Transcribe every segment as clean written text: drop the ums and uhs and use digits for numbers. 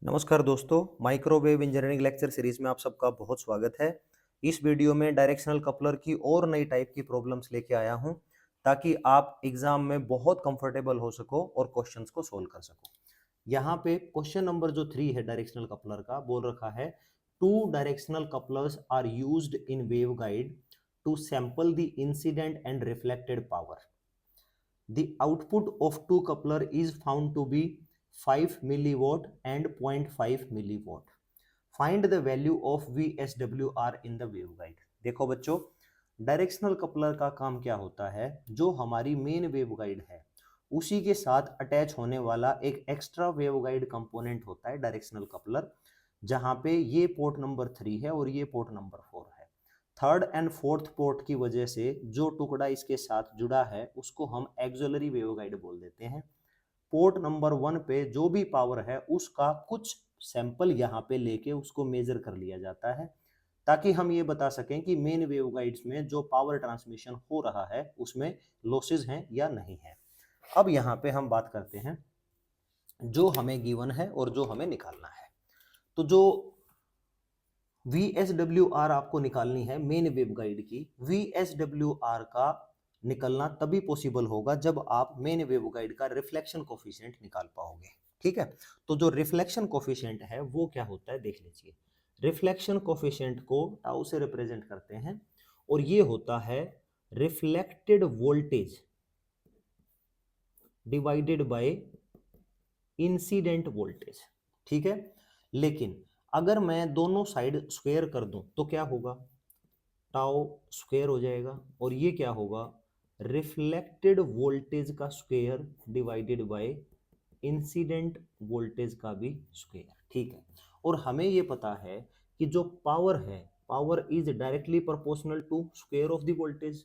नमस्कार दोस्तों, microwave engineering lecture series में आप सबका बहुत स्वागत है। इस वीडियो में डायरेक्शनल कपलर की और नई टाइप की प्रॉब्लम्स लेके आया हूं ताकि आप एग्जाम में बहुत कंफर्टेबल हो सको और क्वेश्चंस को सोल्व कर सको। यहाँ पे क्वेश्चन नंबर जो 3 है डायरेक्शनल कपलर का बोल रखा है, two directional couplers are used in waveguide to sample the incident and reflected power. The output of two coupler is found to be 5 milliwatt and 0.5 milliwatt. Find the value of VSWR in the waveguide. देखो बच्चों, directional coupler का काम क्या होता है, जो हमारी main waveguide है उसी के साथ अटैच होने वाला एक एक्स्ट्रा वेवगाइड कंपोनेंट होता है डायरेक्शनल कपलर, जहां पे ये पोर्ट नंबर 3 है और ये पोर्ट नंबर 4 है। थर्ड एंड फोर्थ पोर्ट की वजह से जो टुकड़ा इसके साथ जुड़ा है उसको हम एक्सिलरी वेवगाइड बोल देते हैं। पोर्ट नंबर 1 पे जो भी पावर है उसका कुछ सैंपल यहाँ पे लेके उसको मेजर कर लिया जाता है ताकि हम ये बता सकें कि मेन वेवगाइड्स में जो पावर ट्रांसमिशन हो रहा है उसमें लॉसेज हैं या नहीं है। अब यहाँ पे हम बात करते हैं जो हमें गिवन है और जो हमें निकालना है। तो जो VSWR आपको निकालनी है मेन वेवगाइड की, VSWR का निकलना तभी पॉसिबल होगा जब आप मेन वेवगाइड का रिफ्लेक्शन कोफिशिएंट निकाल पाओगे। ठीक है, तो जो रिफ्लेक्शन कोफिशिएंट है वो क्या होता है देख लीजिए। रिफ्लेक्शन कोफिशिएंट को टाउ से रिप्रेजेंट करते हैं और ये होता है reflected voltage divided by incident voltage. ठीक है, लेकिन अगर मैं दोनों साइड स्क्वायर कर दूं तो क्या होगा, टाउ स्क्वायर हो जाएगा और ये क्या होगा, रिफ्लेक्टेड वोल्टेज का square divided by incident voltage का भी स्क्वायर। ठीक है, और हमें ये पता है कि जो पावर है, power is directly proportional to square of the voltage.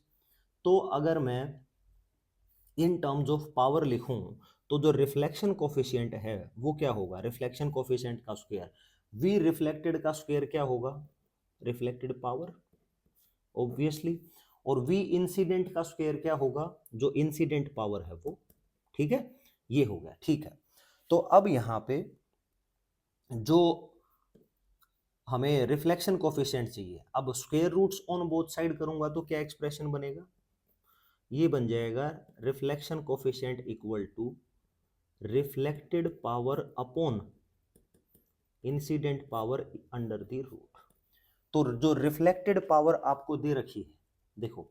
तो अगर मैं इन टर्म्स ऑफ पावर लिखूं तो जो रिफ्लेक्शन कोफिशिएंट है वो क्या होगा, रिफ्लेक्शन कोफिशिएंट का स्क्वायर, वी रिफ्लेक्टेड का स्क्वायर क्या होगा, रिफ्लेक्टेड पावर ऑब्वियसली, और वी इंसिडेंट का स्क्वायर क्या होगा, जो इंसिडेंट पावर है वो। ठीक है, ये हो गया। ठीक है, तो अब यहाँ पे जो हमें रिफ्लेक्शन कोफिशिएंट चाहिए, अब square roots on both side करूंगा तो क्या एक्सप्रेशन बनेगा, ये बन जाएगा reflection coefficient equal to reflected power upon incident power under the root. तो जो रिफ्लेक्टेड पावर आपको दे रखी है, देखो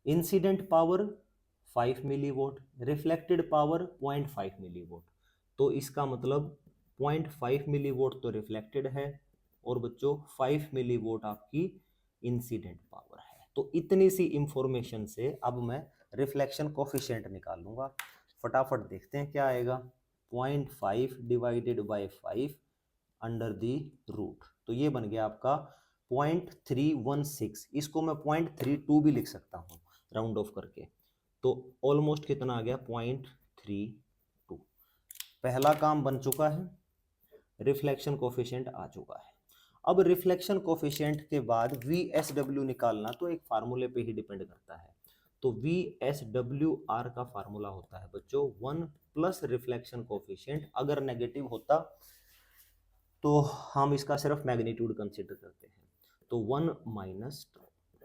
incident power 5 milliwatt, reflected power 0.5 milliwatt, तो इसका मतलब 0.5 मिलीवोट तो रिफ्लेक्टेड है और बच्चों 5 मिलीवोट आपकी इंसिडेंट पावर है। तो इतनी सी इंफॉर्मेशन से अब मैं रिफ्लेक्शन कोफिशिएंट निकाल लूंगा। फटाफट देखते हैं क्या आएगा, 0.5 divided by 5 under the root, तो ये बन गया आपका 0.316। इसको मैं 0.32 भी लिख सकता हूँ राउंड ऑफ करके, तो ऑलमोस्ट कितना आ गया, 0.32। पहला काम बन चुका है, रिफ्लेक्शन कोफिशिएंट आ चुका है। अब रिफ्लेक्शन कोफिशिएंट के बाद VSW निकालना तो एक फार्मूले पे ही डिपेंड करता है। तो VSWR का फार्मूला होता है बच्चों 1 प्लस रिफ्लेक्शन कोफिशिएंट, अगर नेगेटिव होता तो हम इसका सिर्फ मैग्नीट्यूड कंसीडर करते हैं, तो 1 माइनस।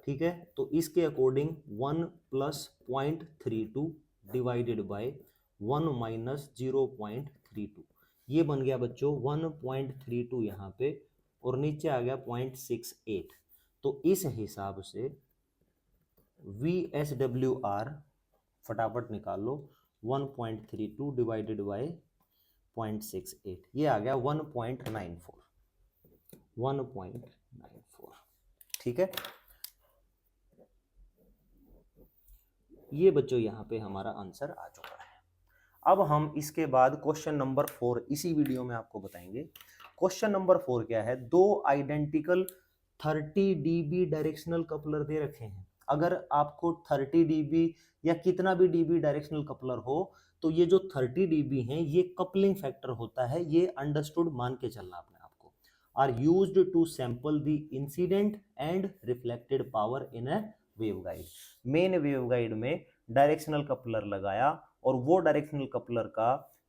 ठीक है, तो इसके according 1 plus 0.32 divided by 1 minus 0.32, ये बन गया बच्चों 1.32 यहाँ पे और नीचे आ गया 0.68। तो इस हिसाब से VSWR फटाफट निकाल लो, 1.32 डिवाइडेड बाय 0.68, ये आ गया 1.94। ठीक है, ये बच्चों यहाँ पे हमारा आंसर आ चुका है। अब हम इसके बाद क्वेश्चन नंबर 4 इसी वीडियो में आपको बताएंगे। क्वेश्चन नंबर 4 क्या है, दो आइडेंटिकल 30 dB डायरेक्शनल कपलर दे रखे हैं। अगर आपको 30 dB या कितना भी dB डायरेक्शनल कपलर हो तो ये जो 30 dB हैं ये कपलिंग फैक्टर होता है, ये अंडरस्टूड मान के चलना अपने आप को। Are used to sample the incident and reflected power in a waveguide. Main waveguide में डायरेक्शनल कपलर लगाया और वो डायरेक्शनल कपलर का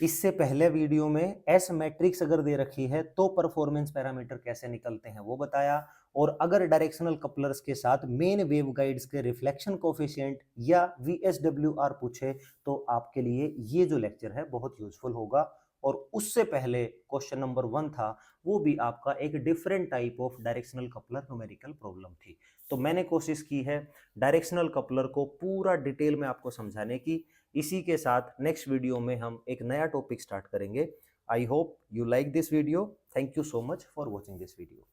इससे पहले वीडियो में एस मैट्रिक्स अगर दे रखी है तो परफॉर्मेंस पैरामीटर कैसे निकलते हैं वो बताया, और अगर डायरेक्शनल कपलर्स के साथ मेन वेवगाइड्स के रिफ्लेक्शन कोफिशिएंट या VSWR पूछे तो आपके लिए ये जो लेक्चर है बहुत यूजफुल होगा। और उससे पहले क्वेश्चन नंबर 1 था, वो भी आपका एक different type of directional coupler numerical problem थी। तो मैंने कोशिश की है डायरेक्शनल कपलर को पूरा डिटेल में आपको समझाने की। इसी के साथ नेक्स्ट वीडियो में हम एक नया टॉपिक स्टार्ट करेंगे। I hope you like this video. Thank you so much for watching this video.